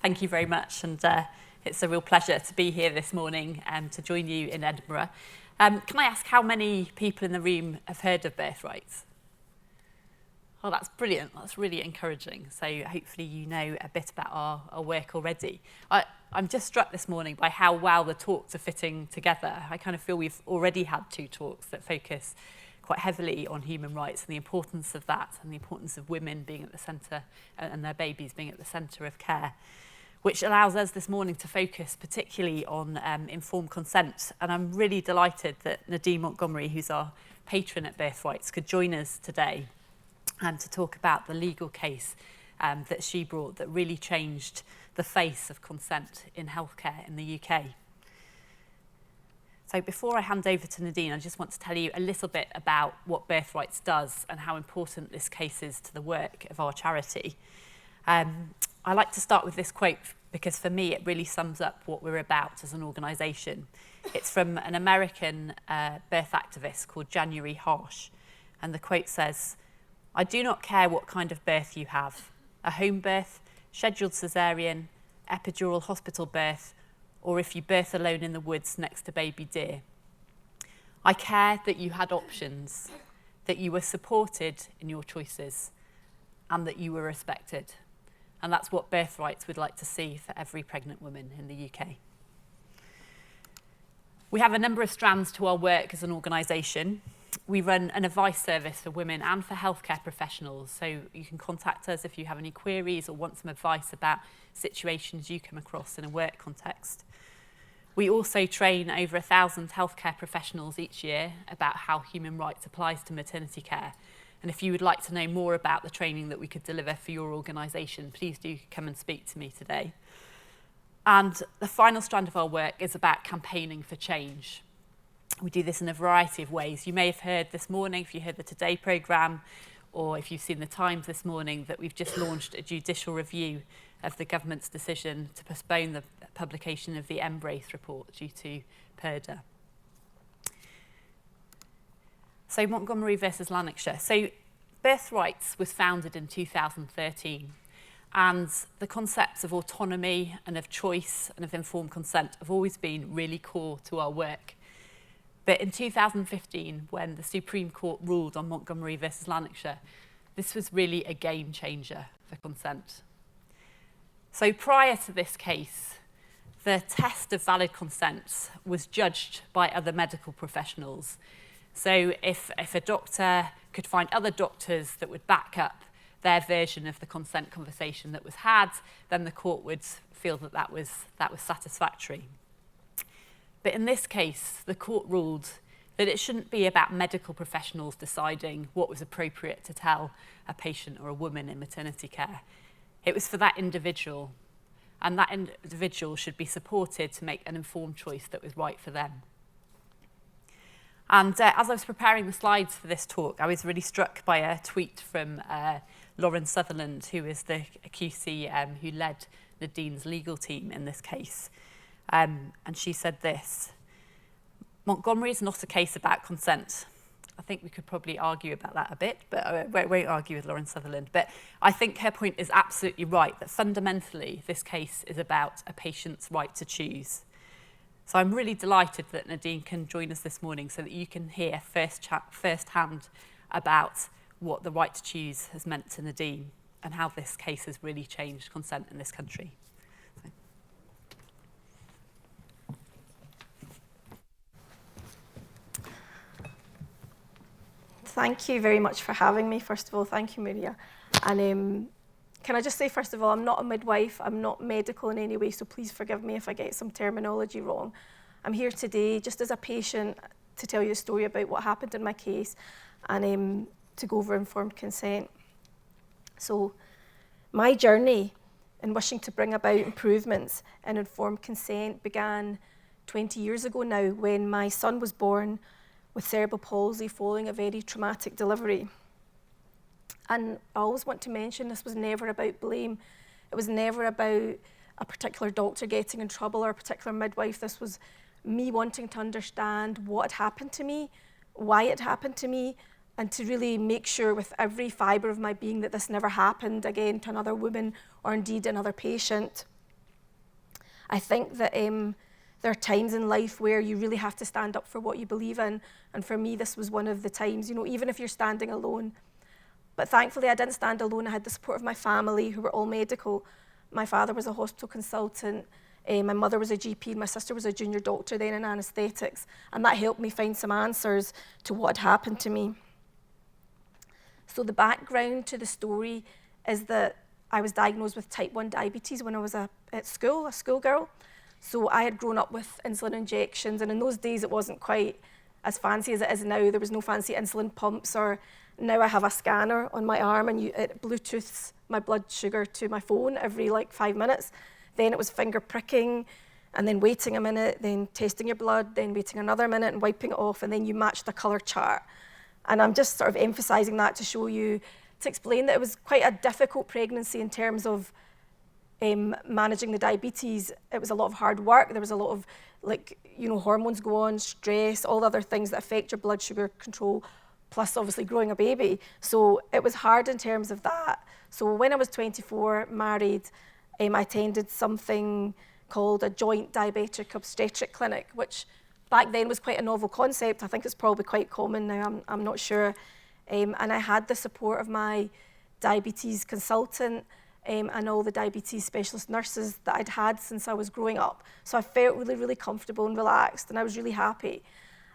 Thank you very much, and it's a real pleasure to be here this morning to join you in Edinburgh. Can I ask how many people in the room have heard of Birthrights? Oh, that's brilliant. That's really encouraging. So hopefully you know a bit about our work already. I'm just struck this morning by how well the talks are fitting together. I kind of feel we've already had 2 talks that focus quite heavily on human rights and the importance of that and the importance of women being at the centre and their babies being at the centre of care, which allows us this morning to focus particularly on informed consent. And I'm really delighted that Nadine Montgomery, who's our patron at Birthrights, could join us today to talk about the legal case that she brought that really changed the face of consent in healthcare in the UK. So before I hand over to Nadine, I just want to tell you a little bit about what Birthrights does and how important this case is to the work of our charity. I like to start with this quote because for me it really sums up what we're about as an organisation. It's from an American birth activist called January Harsh, and the quote says, "I do not care what kind of birth you have, a home birth, scheduled caesarean, epidural hospital birth, or if you birth alone in the woods next to baby deer. I care that you had options, that you were supported in your choices, and that you were respected." And that's what Birthrights would like to see for every pregnant woman in the UK. We have a number of strands to our work as an organisation. We run an advice service for women and for healthcare professionals, so you can contact us if you have any queries or want some advice about situations you come across in a work context. We also train over 1,000 healthcare professionals each year about how human rights applies to maternity care. And if you would like to know more about the training that we could deliver for your organisation, please do come and speak to me today. And the final strand of our work is about campaigning for change. We do this in a variety of ways. You may have heard this morning, if you heard the Today programme, or if you've seen the Times this morning, that we've just launched a judicial review of the government's decision to postpone the publication of the Embrace report due to PERDA. So Montgomery versus Lanarkshire. So Birthrights was founded in 2013, and the concepts of autonomy and of choice and of informed consent have always been really core to our work. But in 2015, when the Supreme Court ruled on Montgomery versus Lanarkshire, this was really a game changer for consent. So prior to this case, the test of valid consent was judged by other medical professionals. So if a doctor could find other doctors that would back up their version of the consent conversation that was had, then the court would feel that that was satisfactory. But in this case, the court ruled that it shouldn't be about medical professionals deciding what was appropriate to tell a patient or a woman in maternity care. It was for that individual, and that individual should be supported to make an informed choice that was right for them. And as I was preparing the slides for this talk, I was really struck by a tweet from Lauren Sutherland, who is the QC who led Nadine's legal team in this case. And she said this: "Montgomery is not a case about consent." I think we could probably argue about that a bit, but I won't argue with Lauren Sutherland. But I think her point is absolutely right, that fundamentally this case is about a patient's right to choose. So I'm really delighted that Nadine can join us this morning so that you can hear firsthand about what the right to choose has meant to Nadine and how this case has really changed consent in this country. Thank you very much for having me. First of all, thank you, Maria. And can I just say, first of all, I'm not a midwife. I'm not medical in any way, so please forgive me if I get some terminology wrong. I'm here today just as a patient to tell you a story about what happened in my case and to go over informed consent. So my journey in wishing to bring about improvements in informed consent began 20 years ago now, when my son was born with cerebral palsy following a very traumatic delivery. And I always want to mention this was never about blame. It was never about a particular doctor getting in trouble or a particular midwife. This was me wanting to understand what had happened to me, why it happened to me, and to really make sure with every fibre of my being that this never happened again to another woman or indeed another patient. I think that there are times in life where you really have to stand up for what you believe in. And for me, this was one of the times, you know, even if you're standing alone. But thankfully, I didn't stand alone. I had the support of my family, who were all medical. My father was a hospital consultant. My mother was a GP, and my sister was a junior doctor then in anaesthetics. And that helped me find some answers to what had happened to me. So the background to the story is that I was diagnosed with type 1 diabetes when I was at school, a schoolgirl. So I had grown up with insulin injections, and in those days it wasn't quite as fancy as it is now. There was no fancy insulin pumps, or now I have a scanner on my arm and it Bluetooths my blood sugar to my phone every like 5 minutes. Then it was finger pricking, and then waiting a minute, then testing your blood, then waiting another minute and wiping it off, and then you matched the colour chart. And I'm just sort of emphasising that to show you, to explain that it was quite a difficult pregnancy in terms of managing the diabetes. It was a lot of hard work. There was a lot of, like, you know, hormones go on, stress, all the other things that affect your blood sugar control, plus obviously growing a baby. So it was hard in terms of that. So when I was 24, married, I attended something called a joint diabetic obstetric clinic, which back then was quite a novel concept. I think it's probably quite common now, I'm not sure. And I had the support of my diabetes consultant and all the diabetes specialist nurses that I'd had since I was growing up. So I felt really, really comfortable and relaxed, and I was really happy.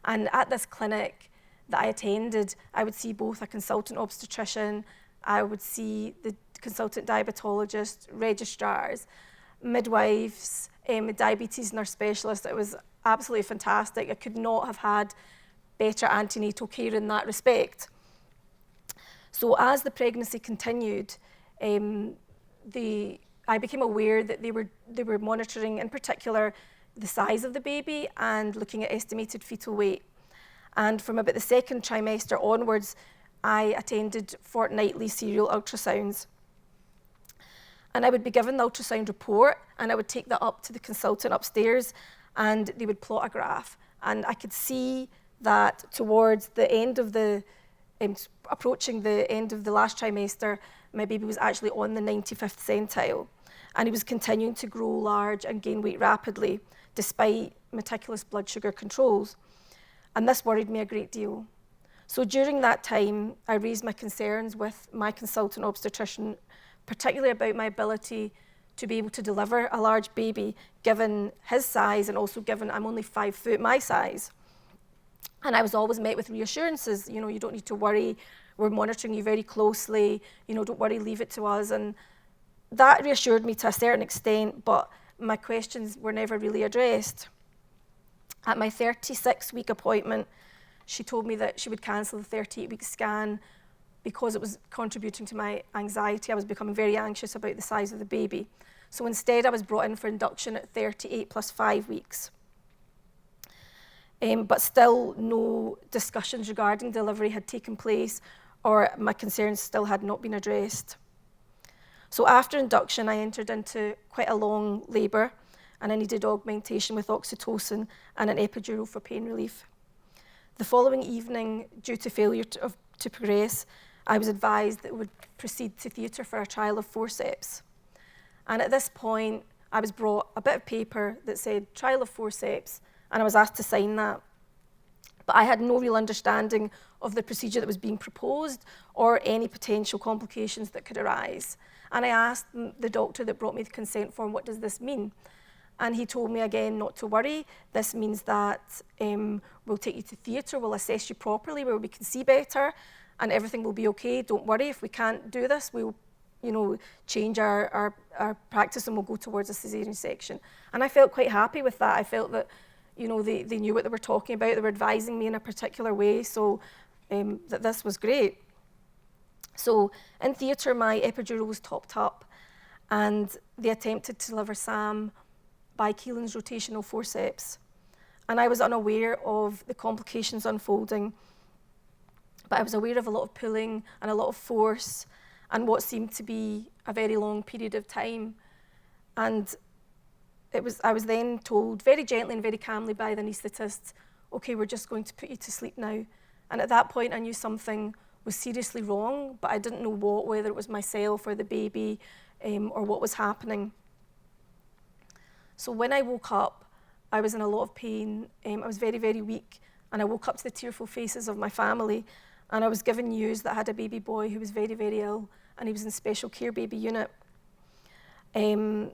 And at this clinic that I attended, I would see both a consultant obstetrician, I would see the consultant diabetologist, registrars, midwives, diabetes nurse specialists. It was absolutely fantastic. I could not have had better antenatal care in that respect. So as the pregnancy continued, I became aware that they were monitoring, in particular, the size of the baby and looking at estimated fetal weight. And from about the second trimester onwards, I attended fortnightly serial ultrasounds. And I would be given the ultrasound report, and I would take that up to the consultant upstairs, and they would plot a graph. And I could see that towards the end of approaching the end of the last trimester, my baby was actually on the 95th centile. And he was continuing to grow large and gain weight rapidly, despite meticulous blood sugar controls. And this worried me a great deal. So during that time, I raised my concerns with my consultant obstetrician, particularly about my ability to be able to deliver a large baby, given his size and also given I'm only 5 foot my size. And I was always met with reassurances, you know, you don't need to worry, we're monitoring you very closely, you know, don't worry, leave it to us. And that reassured me to a certain extent, but my questions were never really addressed. At my 36-week appointment, she told me that she would cancel the 38-week scan because it was contributing to my anxiety. I was becoming very anxious about the size of the baby. So instead, I was brought in for induction at 38 plus 5 weeks. But still, no discussions regarding delivery had taken place, or my concerns still had not been addressed. So after induction, I entered into quite a long labour, and I needed augmentation with oxytocin and an epidural for pain relief. The following evening, due to failure to progress, I was advised that it would proceed to theatre for a trial of forceps. And at this point, I was brought a bit of paper that said trial of forceps, and I was asked to sign that. But I had no real understanding of the procedure that was being proposed or any potential complications that could arise. And I asked the doctor that brought me the consent form, what does this mean? And he told me again not to worry. This means that we'll take you to theatre, we'll assess you properly where we can see better, and everything will be okay. Don't worry, if we can't do this, we'll change our practice and we'll go towards a caesarean section. And I felt quite happy with that. I felt that they knew what they were talking about. They were advising me in a particular way, so that this was great. So in theatre, my epidural was topped up, and they attempted to deliver Sam by Keelan's rotational forceps. And I was unaware of the complications unfolding, but I was aware of a lot of pulling and a lot of force and what seemed to be a very long period of time. And I was then told very gently and very calmly by the anaesthetist, okay, we're just going to put you to sleep now. And at that point, I knew something was seriously wrong, but I didn't know what, whether it was myself or the baby or what was happening. So when I woke up, I was in a lot of pain. I was very, very weak. And I woke up to the tearful faces of my family. And I was given news that I had a baby boy who was very, very ill. And he was in special care baby unit. And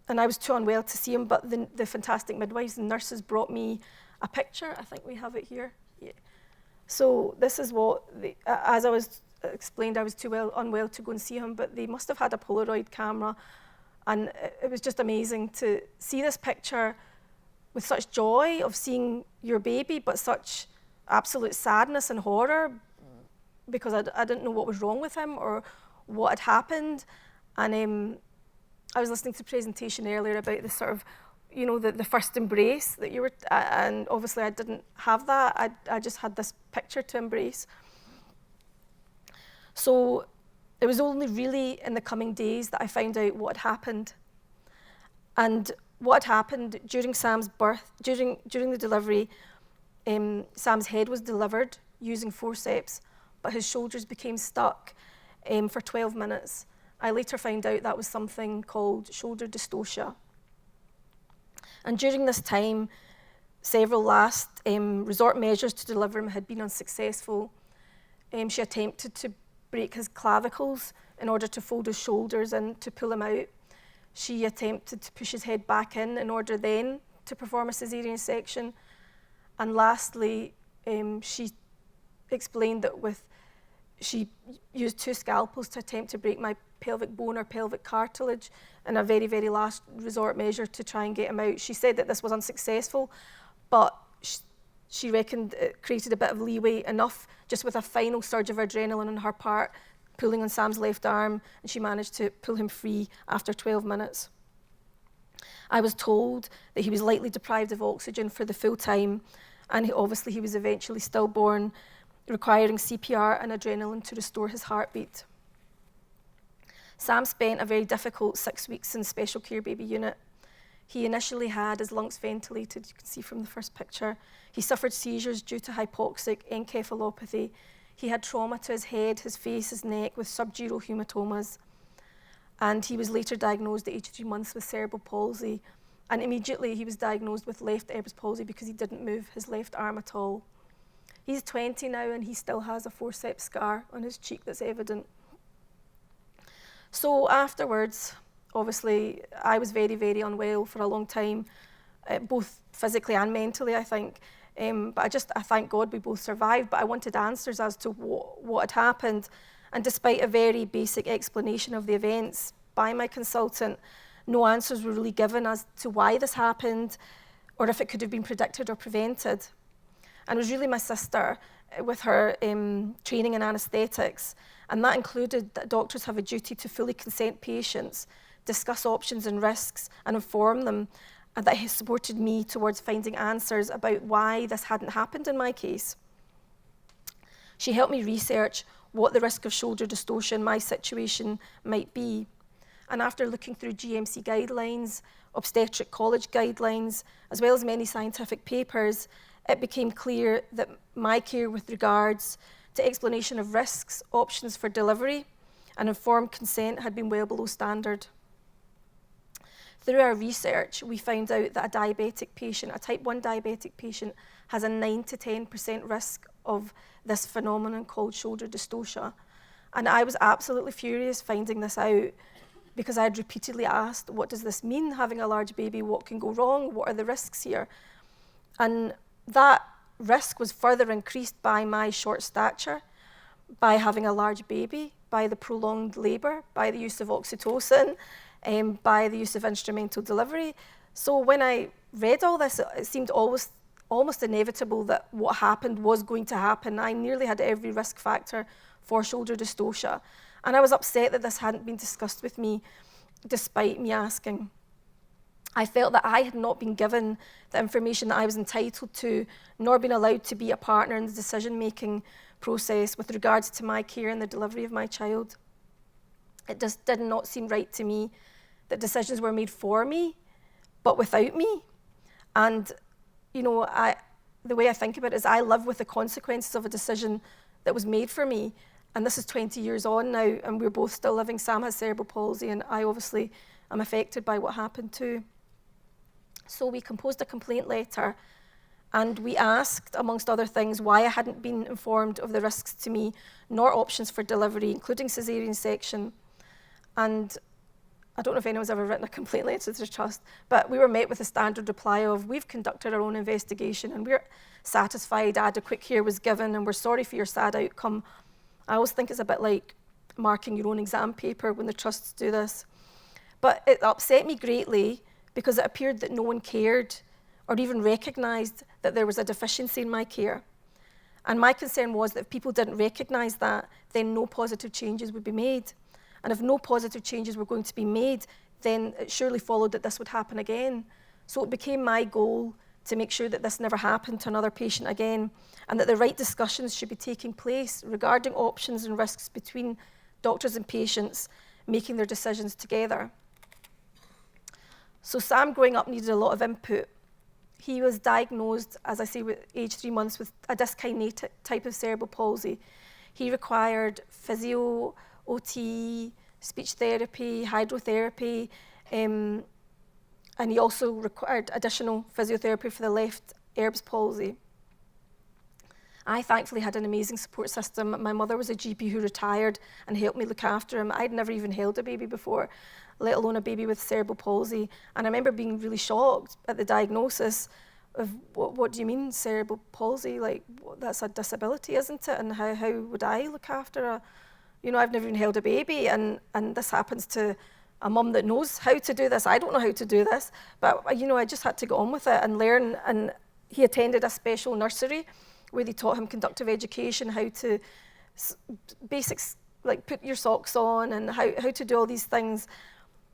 I was too unwell to see him. But the fantastic midwives and nurses brought me a picture. I think we have it here. Yeah. So this is what, as I was explained, I was too unwell to go and see him. But they must have had a Polaroid camera. And it was just amazing to see this picture with such joy of seeing your baby, but such absolute sadness and horror because I didn't know what was wrong with him or what had happened. And I was listening to a presentation earlier about the sort of, you know, the first embrace that you were, and obviously I didn't have that. I just had this picture to embrace. So it was only really in the coming days that I found out what had happened. And what had happened during Sam's birth, during the delivery, Sam's head was delivered using forceps, but his shoulders became stuck for 12 minutes. I later found out that was something called shoulder dystocia. And during this time, several last resort measures to deliver him had been unsuccessful. She attempted to break his clavicles in order to fold his shoulders and to pull him out. She attempted to push his head back in order then to perform a caesarean section. And lastly, she explained that she used 2 scalpels to attempt to break my pelvic bone or pelvic cartilage in a very, very last resort measure to try and get him out. She said that this was unsuccessful, but she reckoned it created a bit of leeway, enough just with a final surge of adrenaline on her part, pulling on Sam's left arm, and she managed to pull him free after 12 minutes. I was told that he was likely deprived of oxygen for the full time, and obviously he was eventually stillborn, requiring CPR and adrenaline to restore his heartbeat. Sam spent a very difficult 6 weeks in special care baby unit. He initially had his lungs ventilated, you can see from the first picture. He suffered seizures due to hypoxic encephalopathy. He had trauma to his head, his face, his neck with subdural hematomas. And he was later diagnosed at 83 months with cerebral palsy. And immediately he was diagnosed with left Erb's palsy because he didn't move his left arm at all. He's 20 now and he still has a forceps scar on his cheek that's evident. So afterwards, obviously, I was very, very unwell for a long time, both physically and mentally, I think. But I thank God we both survived, but I wanted answers as to what had happened. And despite a very basic explanation of the events by my consultant, no answers were really given as to why this happened or if it could have been predicted or prevented. And it was really my sister with her training in anaesthetics, and that included that doctors have a duty to fully consent patients, discuss options and risks, and inform them, and that has supported me towards finding answers about why this hadn't happened in my case. She helped me research what the risk of shoulder dystocia in my situation might be. And after looking through GMC guidelines, obstetric college guidelines, as well as many scientific papers, it became clear that my care with regards to explanation of risks, options for delivery, and informed consent had been well below standard. Through our research, we found out that a diabetic patient, a type 1 diabetic patient, has a 9 to 10% risk of this phenomenon called shoulder dystocia. And I was absolutely furious finding this out because I had repeatedly asked, what does this mean, having a large baby? What can go wrong? What are the risks here? And that risk was further increased by my short stature, by having a large baby, by the prolonged labour, by the use of oxytocin, by the use of instrumental delivery. So when I read all this, it seemed almost inevitable that what happened was going to happen. I nearly had every risk factor for shoulder dystocia. And I was upset that this hadn't been discussed with me, despite me asking. I felt that I had not been given the information that I was entitled to, nor been allowed to be a partner in the decision-making process with regards to my care and the delivery of my child. It just did not seem right to me that decisions were made for me, but without me. And, you know, the way I think about it is I live with the consequences of a decision that was made for me. And this is 20 years on now, and we're both still living. Sam has cerebral palsy, and I obviously am affected by what happened too. So we composed a complaint letter, and we asked, amongst other things, why I hadn't been informed of the risks to me, nor options for delivery, including caesarean section. And I don't know if anyone's ever written a complaint letter to the Trust, but we were met with a standard reply of, we've conducted our own investigation and we're satisfied adequate care was given and we're sorry for your sad outcome. I always think it's a bit like marking your own exam paper when the trusts do this. But it upset me greatly because it appeared that no one cared or even recognised that there was a deficiency in my care. And my concern was that if people didn't recognise that, then no positive changes would be made. And if no positive changes were going to be made, then it surely followed that this would happen again. So it became my goal to make sure that this never happened to another patient again, and that the right discussions should be taking place regarding options and risks between doctors and patients making their decisions together. So Sam, growing up, needed a lot of input. He was diagnosed, as I say, with age 3 months with a dyskinetic type of cerebral palsy. He required physio, OT, speech therapy, hydrotherapy, and he also required additional physiotherapy for the left Erb's palsy. I thankfully had an amazing support system. My mother was a GP who retired and helped me look after him. I'd never even held a baby before, let alone a baby with cerebral palsy. And I remember being really shocked at the diagnosis of, what do you mean cerebral palsy? Like, that's a disability, isn't it? And how would I look after a, I've never even held a baby, and this happens to a mum that knows how to do this. I don't know how to do this, but I just had to get on with it and learn. And he attended a special nursery where they taught him conductive education, how to, basics like put your socks on and how to do all these things.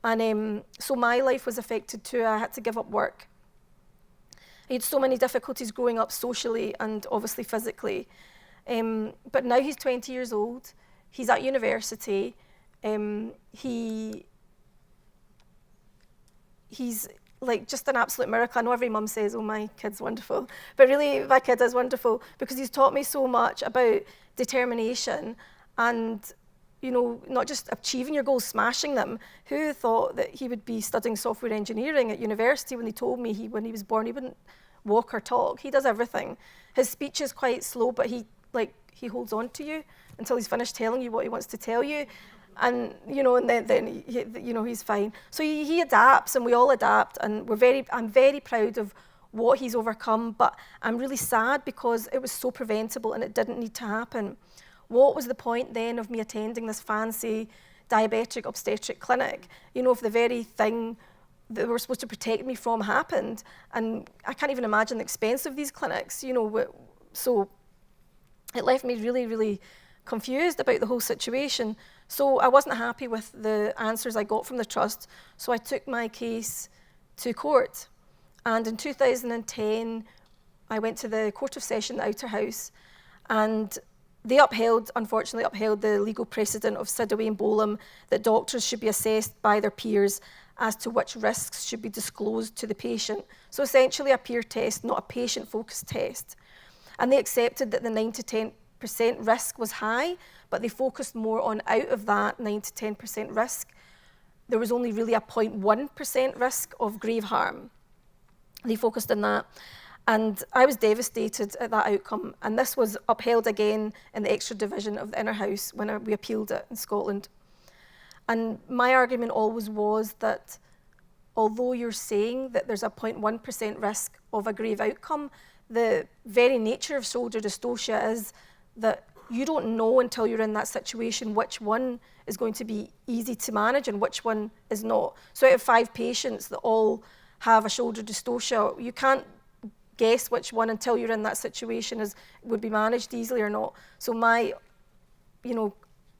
And so my life was affected too. I had to give up work. I had so many difficulties growing up socially and obviously physically. But now he's 20 years old. He's at university. He's like just an absolute miracle. I know every mum says, oh, my kid's wonderful. But really, my kid is wonderful because he's taught me so much about determination and, not just achieving your goals, smashing them. Who thought that he would be studying software engineering at university when they told me when he was born, he wouldn't walk or talk. He does everything. His speech is quite slow, but he holds on to you until he's finished telling you what he wants to tell you. And, and then he's fine. So he adapts, and we all adapt, and I'm very proud of what he's overcome, but I'm really sad because it was so preventable and it didn't need to happen. What was the point then of me attending this fancy diabetic obstetric clinic? If the very thing that were supposed to protect me from happened, and I can't even imagine the expense of these clinics, so it left me really, really confused about the whole situation. So I wasn't happy with the answers I got from the Trust, so I took my case to court. And in 2010, I went to the Court of Session, the Outer House, and they unfortunately upheld the legal precedent of Sidaway and Bolam that doctors should be assessed by their peers as to which risks should be disclosed to the patient. So essentially a peer test, not a patient-focused test. And they accepted that the 9 to 10% risk was high, but they focused more on out of that 9 to 10% risk, there was only really a 0.1% risk of grave harm. They focused on that. And I was devastated at that outcome. And this was upheld again in the extra division of the Inner House when we appealed it in Scotland. And my argument always was that although you're saying that there's a 0.1% risk of a grave outcome, the very nature of shoulder dystocia is that you don't know until you're in that situation which one is going to be easy to manage and which one is not. So out of 5 patients that all have a shoulder dystocia, you can't guess which one until you're in that situation would be managed easily or not. So my,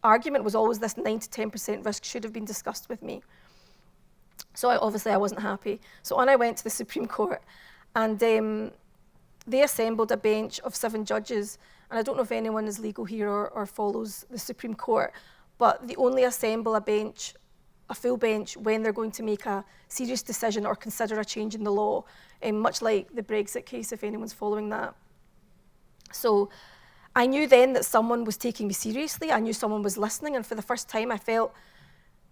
argument was always this 9 to 10% risk should have been discussed with me. So obviously I wasn't happy. So on I went to the Supreme Court, and they assembled a bench of 7 judges. And I don't know if anyone is legal here or follows the Supreme Court, but they only assemble a full bench when they're going to make a serious decision or consider a change in the law, much like the Brexit case, if anyone's following that. So I knew then that someone was taking me seriously. I knew someone was listening, and for the first time I felt,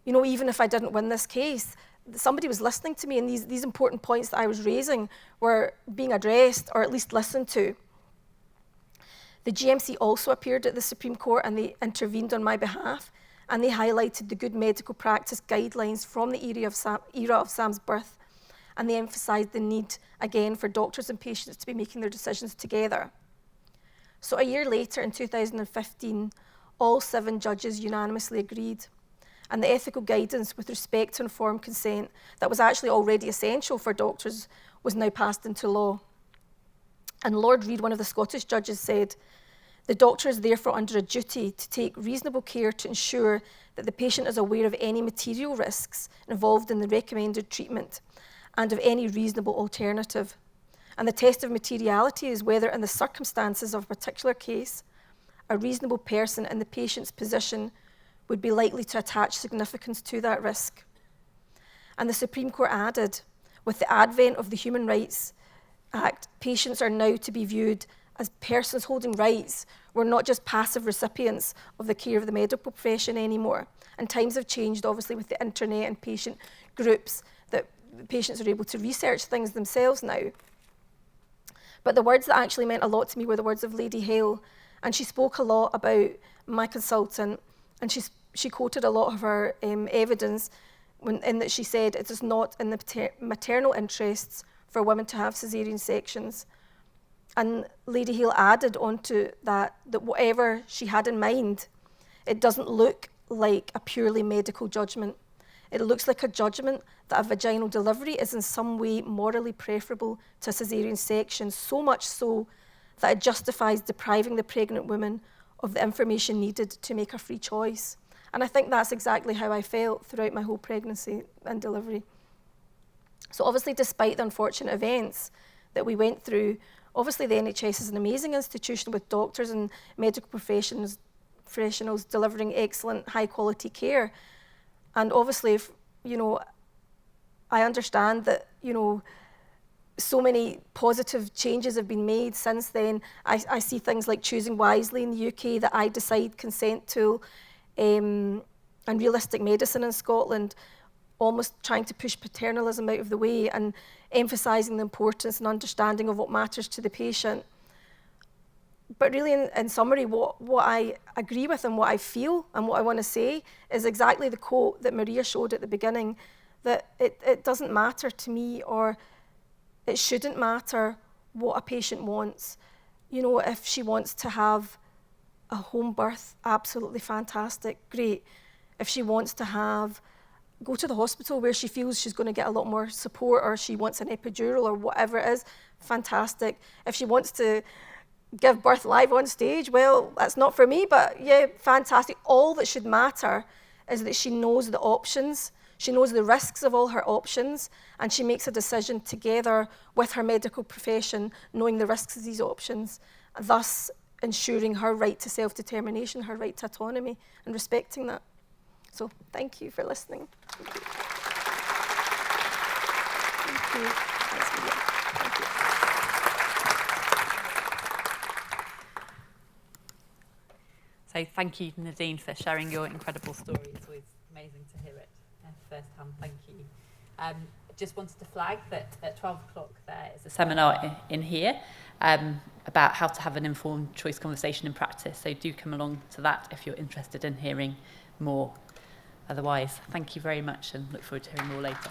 even if I didn't win this case, somebody was listening to me, and these important points that I was raising were being addressed or at least listened to. The GMC also appeared at the Supreme Court, and they intervened on my behalf, and they highlighted the good medical practice guidelines from the era of Sam's birth, and they emphasised the need, again, for doctors and patients to be making their decisions together. So a year later, in 2015, all 7 judges unanimously agreed, and the ethical guidance with respect to informed consent that was actually already essential for doctors was now passed into law. And Lord Reid, one of the Scottish judges, said, "The doctor is therefore under a duty to take reasonable care to ensure that the patient is aware of any material risks involved in the recommended treatment and of any reasonable alternative. And the test of materiality is whether, in the circumstances of a particular case, a reasonable person in the patient's position would be likely to attach significance to that risk." And the Supreme Court added, "With the advent of the Human Rights Act, patients are now to be viewed as persons holding rights. We're not just passive recipients of the care of the medical profession anymore." And times have changed, obviously, with the internet and patient groups, that patients are able to research things themselves now. But the words that actually meant a lot to me were the words of Lady Hale, and she spoke a lot about my consultant, and she quoted a lot of her evidence in that she said it is not in the maternal interests for women to have caesarean sections. And Lady Hale added onto that whatever she had in mind, it doesn't look like a purely medical judgment. It looks like a judgment that a vaginal delivery is in some way morally preferable to a caesarean section, so much so that it justifies depriving the pregnant woman of the information needed to make a free choice. And I think that's exactly how I felt throughout my whole pregnancy and delivery. So obviously, despite the unfortunate events that we went through, obviously the NHS is an amazing institution with doctors and medical professionals delivering excellent, high-quality care. And obviously, I understand that, so many positive changes have been made since then. I see things like Choosing Wisely in the UK, the I Decide consent tool, and Realistic Medicine in Scotland, almost trying to push paternalism out of the way and emphasising the importance and understanding of what matters to the patient. But really, in summary, what I agree with and what I feel and what I want to say is exactly the quote that Maria showed at the beginning, that it doesn't matter to me, or it shouldn't matter what a patient wants. If she wants to have a home birth, absolutely fantastic, great. If she wants to go to the hospital where she feels she's going to get a lot more support, or she wants an epidural or whatever it is, fantastic. If she wants to give birth live on stage, well, that's not for me, but yeah, fantastic. All that should matter is that she knows the options, she knows the risks of all her options, and she makes a decision together with her medical profession, knowing the risks of these options, thus ensuring her right to self-determination, her right to autonomy, and respecting that. So thank you for listening. Thank you. Thanks, Maria. Thank you. So thank you, Nadine, for sharing your incredible story. It's always amazing to hear it firsthand. Thank you. Just wanted to flag that at 12 o'clock there is a seminar in here about how to have an informed choice conversation in practice. So do come along to that if you're interested in hearing more. Otherwise, thank you very much and look forward to hearing more later.